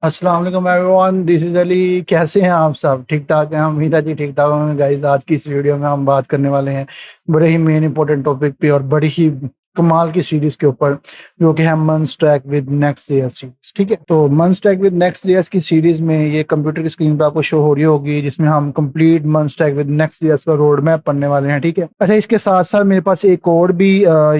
अस्सलाम वालेकुम everyone, this is Ali. कैसे हैं आप सब? ठीक-ठाक हैं? उम्मीद है जी ठीक-ठाक होंगे। गाइस, आज की इस वीडियो में हम बात करने वाले हैं बड़े ही मेन इंपॉर्टेंट टॉपिक पे और बड़ी ही कमाल की सीरीज़ के ऊपर, जो कि है मंस्टैक विद नेक्स्ट.जेएस सीरीज़। ठीक है? तो मंस्टैक विद नेक्स्ट.जेएस की सीरीज़ में ये कंप्यूटर की स्क्रीन पे आपको शो हो रही होगी, जिसमें हम कंप्लीट मंस्टैक विद नेक्स्ट.जेएस का रोड मैप पढ़ने वाले हैं। ठीक है? अच्छा, इसके साथ-साथ मेरे पास एक और भी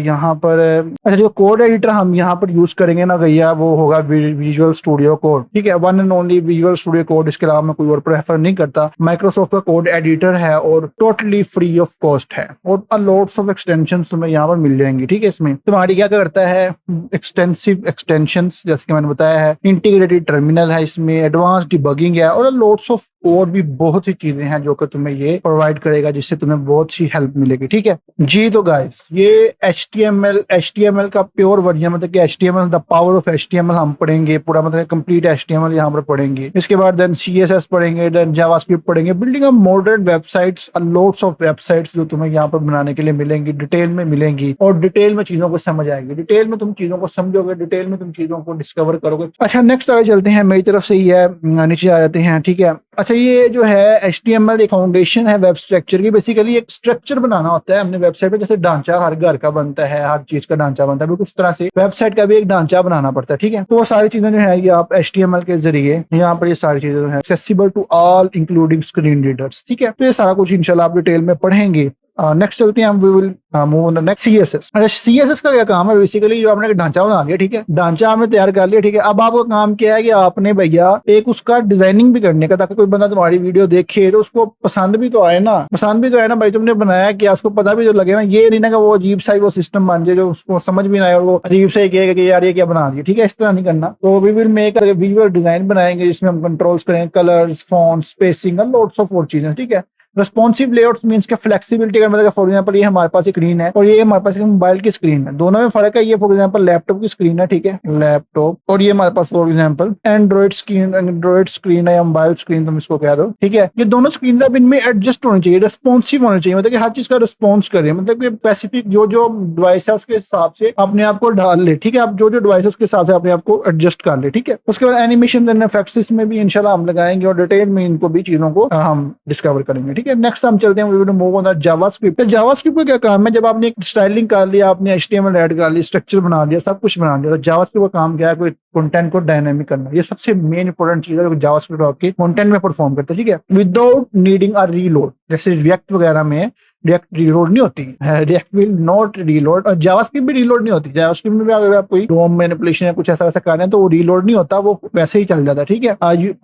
यहाँ पर अच्छा, जो कोड एडिटर हम यहाँ पर यूज़ करेंगे ना भैया, वो होगा विजुअल स्टूडियो कोड। ठीक है? One and only visual studio code, इसके अलावा मैं कोई और प्रेफर नहीं करता। माइक्रोसॉफ्ट का कोड एडिटर है और टोटली फ्री ऑफ कॉस्ट है और लॉट्स ऑफ एक्सटेंशंस तुम्हें यहाँ पर मिल जाएंगी। ठीक है? इसमें तुम्हारी क्या करता है, एक्सटेंसिव एक्सटेंशंस, जैसे कि मैंने बताया है, इंटीग्रेटेड टर्मिनल है, इसमें एडवांस डिबगिंग है और लॉट्स ऑफ और भी बहुत सी चीजें हैं जो कि तुम्हें ये प्रोवाइड करेगा, जिससे तुम्हें बहुत सी हेल्प मिलेगी। ठीक है जी? तो गाइस, ये HTML का प्योर वर्जन, मतलब कि HTML the power of HTML हम पढ़ेंगे पूरा, मतलब कंप्लीट HTML यहाँ पर पढ़ेंगे। इसके बाद देन CSS पढ़ेंगे, देन जावास्क्रिप्ट पढ़ेंगे, building up modern websites, lots of websites जो तुम्हें यहाँ पर बनाने के लिए मिलेंगी, डिटेल में मिलेंगी और डिटेल में चीजों को समझ आएगी। डिटेल में तुम चीजों को समझोगे, डिटेल में तुम चीजों को डिस्कवर करोगे। अच्छा, नेक्स्ट आगे चलते हैं, मेरी तरफ से ही है, नीचे आ जाते हैं। ठीक है? अच्छा, ये जो है HTML एक फाउंडेशन है वेब स्ट्रक्चर की। बेसिकली एक स्ट्रक्चर बनाना होता है हमने वेबसाइट पे, जैसे ढांचा हर घर का बनता है, हर चीज का ढांचा बनता है, बिल्कुल उस तरह से वेबसाइट का भी एक ढांचा बनाना पड़ता है। ठीक है? तो वो सारी चीजें जो है ये आप HTML के जरिए यहाँ पर ये सारी चीजें जो है accessible to all including screen readers. ठीक है? तो ये सारा कुछ इंशाल्लाह आप डिटेल में पढ़ेंगे। नेक्स्ट चलते हैं हम, we will move on the next CSS। अच्छा, CSS का क्या काम है? बेसिकली जो आपने ढांचा बना लिया, ठीक है, ढांचा आपने तैयार कर लिया, ठीक है, अब आपका काम क्या है कि आपने भैया एक उसका डिजाइनिंग भी करने का, ताकि कोई बंदा तुम्हारी वीडियो देखे तो उसको पसंद भी तो आए ना, पसंद भी तो आए ना भाई, तुमने बनाया क्या, उसको पता भी तो लगे ना। ये नहीं ना कि वो अजीब सा ही वो सिस्टम बन जाए जो उसको समझ भी ना आए और वो अजीब से ही कहेगा कि यार ये क्या बना दिया। ठीक है? इस तरह नहीं करना। तो we will make visual design बनाएंगे, जिसमें हम कंट्रोल्स करेंगे, colours, font, spacing, lots of और चीजें। ठीक है? रेस्पॉन्सिव लेआउट्स मींस के फ्लेक्सिबिलिटी का मतलब, फॉर एग्जांपल ये हमारे पास एक स्क्रीन है और ये हमारे पास एक मोबाइल की स्क्रीन है, दोनों में फर्क है। ये फॉर एग्जांपल लैपटॉप की स्क्रीन है, ठीक है, लैपटॉप, और ये हमारे पास फॉर एग्जांपल एंड्रॉइड स्क्रीन है या मोबाइल स्क्रीन, तुम इसको कह दो। ठीक है? ये दोनों स्क्रीन अब इनमें एडजस्ट होनी चाहिए, रेस्पॉन्सिव होनी चाहिए, मतलब कि हर चीज का रिस्पॉन्स करे, मतलब कि स्पेसिफिक जो जो डिवाइस है उसके हिसाब से अपने आप को ढाल ले। ठीक है? आप जो जो डिवाइस है उसके हिसाब से अपने आप को एडजस्ट कर ले। ठीक है? उसके बाद एनिमेशन एंड इफेक्ट्स इसमें भी इंशाल्लाह हम लगाएंगे और डिटेल में इनको भी चीजों को हम डिस्कवर करेंगे। ठीक है? नेक्स्ट हम चलते हैं, we will move on the JavaScript. तो जावास्क्रिप्ट का क्या काम है? जब आपने एक स्टाइलिंग कर लिया, आपने HTML ऐड कर लिया, स्ट्रक्चर बना लिया, सब कुछ बना लिया, तो जावास्क्रिप्ट का काम क्या है? कोई कंटेंट को डायनामिक करना। ये सबसे मेन इंपॉर्टेंट चीज है जो जावास्क्रिप्ट आपके कंटेंट में परफॉर्म करता है। ठीक है? विदाउट नीडिंग अ रीलोड, जैसे रिएक्ट वगैरह में रिएक्ट रीलोड नहीं होती है, रिएक्ट विल नॉट रीलोड, और जावास्क्रिप्ट भी रीलोड नहीं होती। जावास्क्रिप्ट में भी अगर आप कोई डोम मैनिपुलेशन या कुछ ऐसा वैसा कर रहे हैं तो वो रीलोड नहीं होता, वो वैसे ही चल जाता है। ठीक है?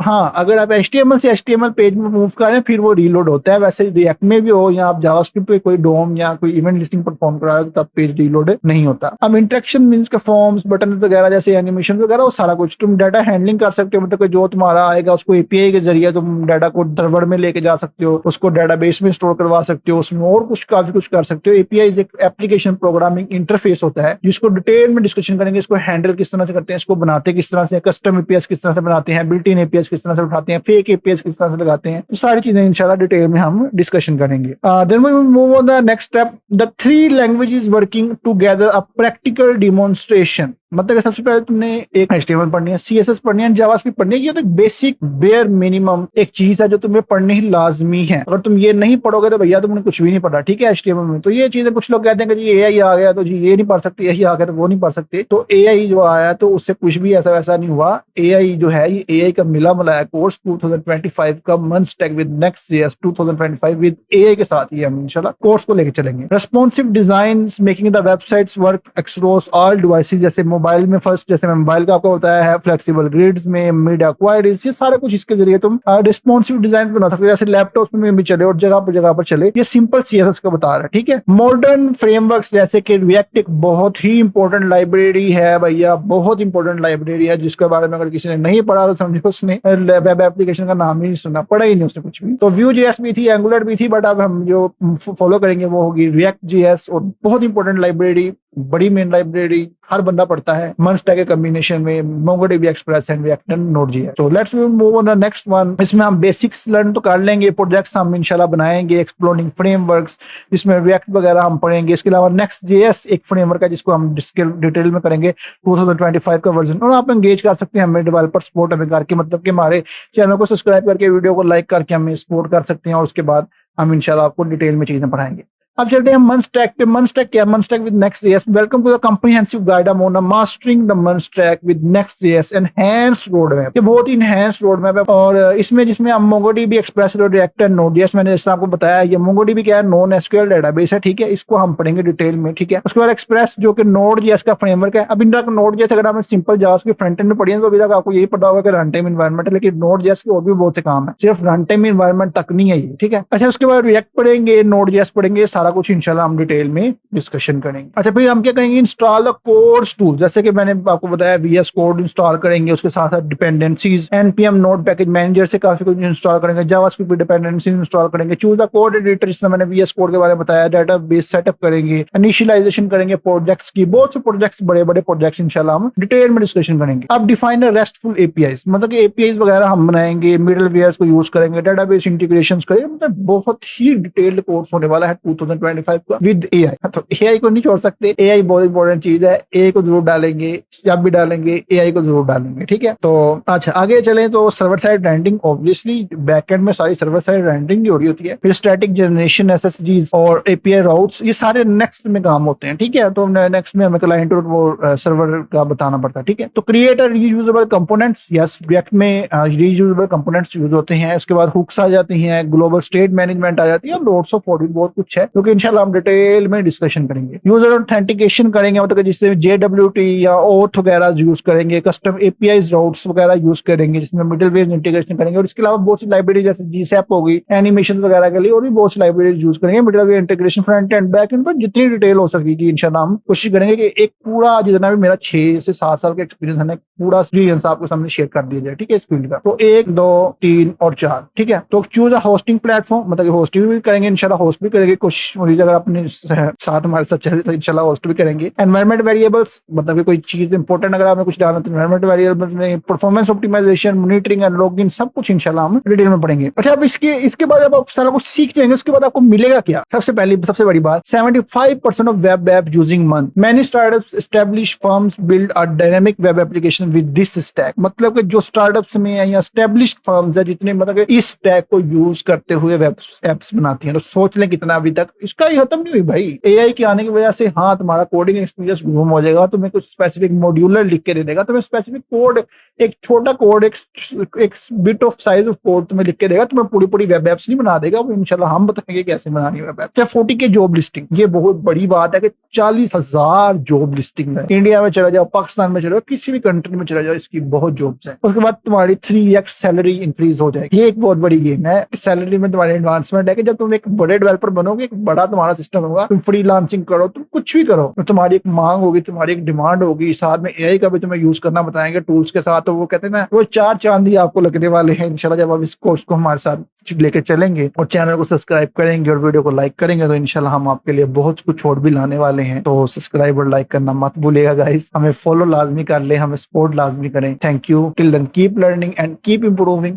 हाँ, अगर आप HTML से HTML पेज में मूव कर रहे हैं फिर वो रीलोड होता है। वैसे रिएक्ट में भी हो या आप जावास्क्रिप्ट पे कोई डोम या कोई इवेंट लिस्टिंग परफॉर्म करा रहे हो तब पेज रीलोड नहीं होता। अब इंटरेक्शन मींस के फॉर्म्स, बटन वगैरह, जैसे एनिमेशन वगैरह, वो सारा कुछ तुम डाटा हैंडलिंग कर सकते हो, मतलब जो तुम्हारा आएगा उसको API के जरिए तुम डाटा को सर्वर में लेके जा सकते हो, उसको डेटाबेस में स्टोर करवा सकते हो, उसमें और कुछ काफी कुछ कर सकते हो। API एक एप्लीकेशन प्रोग्रामिंग इंटरफेस होता है जिसको डिटेल में डिस्कशन करेंगे, इसको हैंडल किस तरह से करते हैं, इसको बनाते किस तरह से, कस्टम APIs किस तरह से बनाते हैं, बिल्ट इन APIs किस तरह से उठाते हैं, फेक APIs किस तरह से लगाते हैं, तो सारी चीजें इंशाल्लाह डिटेल में हम डिस्कशन करेंगे। Then we will move on the next step, the 3 languages working together, a practical demonstration. मतलब कि सबसे पहले तुमने एक HTML पढ़नी है, CSS पढ़नी है, जावास्क्रिप्ट पढ़नी है। ये तो बेसिक बेयर मिनिमम एक चीज है जो तुम्हें पढ़नी ही लाजमी है। अगर तुम ये नहीं पढ़ोगे तो भैया तुमने कुछ भी नहीं पढ़ा। ठीक है? HTML में तो ये चीजें, कुछ लोग कहते हैं कि जी AI आ गया तो जी ये नहीं पढ़ सकते, AI आ गया तो वो नहीं पढ़ सकते। तो AI जो आया तो उससे कुछ भी ऐसा वैसा नहीं हुआ। AI जो है ये AI का मिला मिलाया कोर्स 2025 का मंस्टैक विद नेक्स्ट.जेएस 2025 विद AI के साथ ही हम इंशाल्लाह कोर्स को लेकर चलेंगे। Responsive design making the websites work across all devices, जैसे मोबाइल में फर्स्ट, जैसे मोबाइल का आपको बताया है, फ्लेक्सिबल ग्रिड्स में, मीडिया क्वायरीज, ये सारा कुछ इसके जरिए तुम रिस्पॉन्सिव डिजाइन बना सकते हो, जैसे लैपटॉप में भी चले और जगह पर चले। ये सिंपल CSS का बता रहा है। ठीक है? मॉडर्न फ्रेमवर्क्स जैसे कि रिएक्ट एक बहुत ही इंपॉर्टेंट लाइब्रेरी है भैया, बहुत इंपॉर्टेंट लाइब्रेरी है, जिसके बारे में अगर किसी ने नहीं पढ़ा तो समझो उसने वेब एप्लीकेशन का नाम ही नहीं सुना, पढ़ा ही नहीं उसने कुछ भी। तो Vue.js भी थी, एंगुलर भी थी, बट अब हम जो फॉलो करेंगे वो होगी React.js, और बहुत इंपॉर्टेंट लाइब्रेरी बड़ी मेन लाइब्रेरी हर बंदा पढ़ता है, मनस्टैक के कॉम्बिनेशन में MongoDB express and React and Node.js। तो let's move on the next one. इसमें हम बेसिक्स लर्न तो कर लेंगे, प्रोजेक्ट्स हम इंशाल्लाह बनाएंगे, एक्सप्लोरिंग फ्रेमवर्क्स जिसमें React वगैरह हम पढ़ेंगे। इसके अलावा Next.js एक फ्रेमवर्क है जिसको हम डिटेल में करेंगे 2025 का वर्जन। और आप एंगेज कर सकते हैं हमें डेवलपर सपोर्ट हमें करके, मतलब कि हमारे चैनल को सब्सक्राइब करके वीडियो को लाइक करके हमें सपोर्ट कर सकते हैं, और उसके बाद हम इंशाल्लाह आपको डिटेल में चीजें पढ़ाएंगे। अब चलते हैं मनस्टैक पे। मनस्टैक क्या है? MERN stack with Next.js। Welcome to the comprehensive guide on mastering the MERN stack with Next.js enhance road map. ये बहुत ही इनहांस रोड मैप है, और इसमें जिसमें हम MongoDB एक्सप्रेस और React एंड Node.js, मैंने जैसे आपको बताया, ये MongoDB क्या है? नॉन एसक्यूएल डेटाबेस है, ठीक है, इसको हम पढ़ेंगे डिटेल में, ठीक है। उसके बाद एक्सप्रेस जो कि Node.js का फ्रेमवर्क है। अब इन Node.js अगर आपने सिंपल जावास्क्रिप्ट फ्रंट एंड में पढ़ी है तो अभी तक आपको यही पता होगा कि रन टाइम एनवायरनमेंट है, लेकिन Node.js के और भी बहुत से काम है, सिर्फ रन टाइम एनवायरनमेंट तक नहीं है ये, ठीक है। अच्छा, उसके बाद React पढ़ेंगे, Node.js पढ़ेंगे, सारा कुछ इंशाल्लाह हम डिटेल में डिस्कशन करेंगे। अच्छा, फिर हम क्या करेंगे? इंस्टॉल द कोड्स टूल, जैसे कि मैंने आपको बताया VS कोड इंस्टॉल करेंगे, उसके साथ साथ dependencies, npm node package manager से काफी कुछ इंस्टॉल करेंगे, जावास्क्रिप्ट डिपेंडेंसीज इंस्टॉल करेंगे, चूज द कोड एडिटर जिसमें मैंने VS कोड के बारे में बताया, डेटाबेस सेटअप करेंगे, इनिशियलाइजेशन करेंगे प्रोजेक्ट्स की, बहुत से प्रोजेक्ट्स, बड़े बड़े प्रोजेक्ट्स इंशाल्लाह हम डिटेल में डिस्कशन करेंगे। अब डिफाइन रेस्टफुल APIs, मतलब कि APIs वगैरह हम बनाएंगे, मिडलवेयर्स को यूज करेंगे, डेटाबेस इंटीग्रेशंस करेंगे, मतलब बहुत ही डिटेल्ड कोर्स होने वाला है 2025 का विद AI। तो AI को नहीं छोड़ सकते, AI बहुत इंपॉर्टेंट चीज है, AI को जरूर डालेंगे, जब भी डालेंगे AI को जरूर डालेंगे, ठीक है। तो अच्छा, आगे चलें तो server side rendering, obviously backend में सारी सर्वर साइड रेंडरिंग हो रही होती है। फिर स्टैटिक जनरेशन, SSGs और API राउट्स, ये सारे नेक्स्ट में काम होते हैं, ठीक है। तो नेक्स्ट में हमें क्लाइंट और वो सर्वर का बताना पड़ता है, ठीक है। तो create reusable components, yes, React में रीयूजेबल कंपोनेंट्स यूज होते हैं। उसके बाद हुक्स आ जाती हैं, ग्लोबल स्टेट मैनेजमेंट आ जाती है, लॉट्स ऑफ और भी बहुत कुछ है, क्योंकि इंशाल्लाह हम डिटेल में डिस्कशन करेंगे। यूजर ऑथेंटिकेशन करेंगे, मतलब जिससे JWT या OAuth वगैरह यूज करेंगे, कस्टम APIs राउट्स वगैरह यूज करेंगे, जिसमें मिडलवेयर इंटीग्रेशन करेंगे। और इसके अलावा बहुत सी लाइब्रेरी जैसे GSAP हो गई, एनिमेशन वगैरह के लिए, और भी बहुत सी लाइब्रेरी यूज करेंगे। Middleware integration front end back and पर जितनी डिटेल हो सकेगी इंशाल्लाह हम कोशिश करेंगे कि एक पूरा जितना भी मेरा 6 से 7 साल का एक्सपीरियंस है, पूरा एक्सपीरियंस आपके सामने शेयर कर दिया जाए, ठीक है, इस फील्ड का। तो 1, 2, 3 और 4, ठीक है। तो चूज अ होस्टिंग प्लेटफॉर्म, मतलब होस्टिंग भी करेंगे इंशाल्लाह, होस्ट भी करेंगे, कोशिश होगी अगर अपने साथ हमारे साथ चले तो इंशाल्लाह होस्ट भी करेंगे। एनवायरनमेंट वेरिएबल्स, मतलब कि कोई चीज इंपॉर्टेंट अगर आपने कुछ डालना तो एनवायरनमेंट वेरिएबल्स में performance optimisation, monitoring and login, सब कुछ इंशाल्लाह हम डिटेल में पढ़ेंगे। अच्छा, अब इसके बाद जब आप सारा कुछ सीख जाएंगे, उसके बाद आपको मिलेगा क्या? सबसे बड़ी बात, 75% ऑफ वेब ऐप यूजिंग मन। Many startups establish firms build a dynamic web application with this stack, मतलब कि जो स्टार्टअप्स में है या एस्टैब्लिश्ड फर्म्स है जितने, मतलब कि इस स्टैक को यूज करते हुए वेब एप्स बनाती हैं, तो सोच लें कितना अभी तक इसका ही खत्म नहीं हुई भाई। AI के आने की वजह से हाँ, तुम्हारा कोडिंग एक्सपीरियंस घूम हो जाएगा, तुम्हें कुछ स्पेसिफिक मॉड्यूलर लिख के दे देगा, तुम्हें स्पेसिफिक कोड, एक छोटा कोड, एक bit of size of code तुम्हें लिख के देगा, तुम्हें पूरी वेब एप्स नहीं बना देगा वो, इंशाल्लाह हम बताएंगे कैसे बनानी है web app. 40K job listing, ये बहुत बड़ी बात है कि 40,000 जॉब लिस्टिंग है। इंडिया में चला जाओ, पाकिस्तान में चला जाओ, किसी भी कंट्री में चला जाओ, इसकी बहुत जॉब्स हैं। उसके बाद तुम्हारी 3x सैलरी इंक्रीज हो जाएगी, ये एक बहुत बड़ी गेम है। सैलरी में तुम्हारी एडवांसमेंट है कि जब तुम एक बड़े डेवलपर बनोगे, एक बड़ा तुम्हारा सिस्टम होगा, तुम फ्रीलांसिंग करो, तुम कुछ भी करो, तो तुम्हारी एक मांग होगी, तुम्हारी एक डिमांड होगी, साथ में AI का भी तुम्हें यूज करना बताएंगे टूल्स के साथ। तो वो कहते हैं ना, वो 4 चांद ही आपको लगने वाले हैं इंशाल्लाह जब आप इस कोर्स को हमारे साथ लेके चलेंगे और चैनल को सब्सक्राइब करेंगे और वीडियो को लाइक करेंगे, तो इंशाल्लाह हम आपके लिए बहुत कुछ और भी लाने वाले हैं। तो सब्सक्राइब और लाइक करना मत भूलिएगा गाइस, हमें फॉलो लाजमी कर ले, हमें सपोर्ट लाजमी करें। Thank you, till then keep learning and keep improving.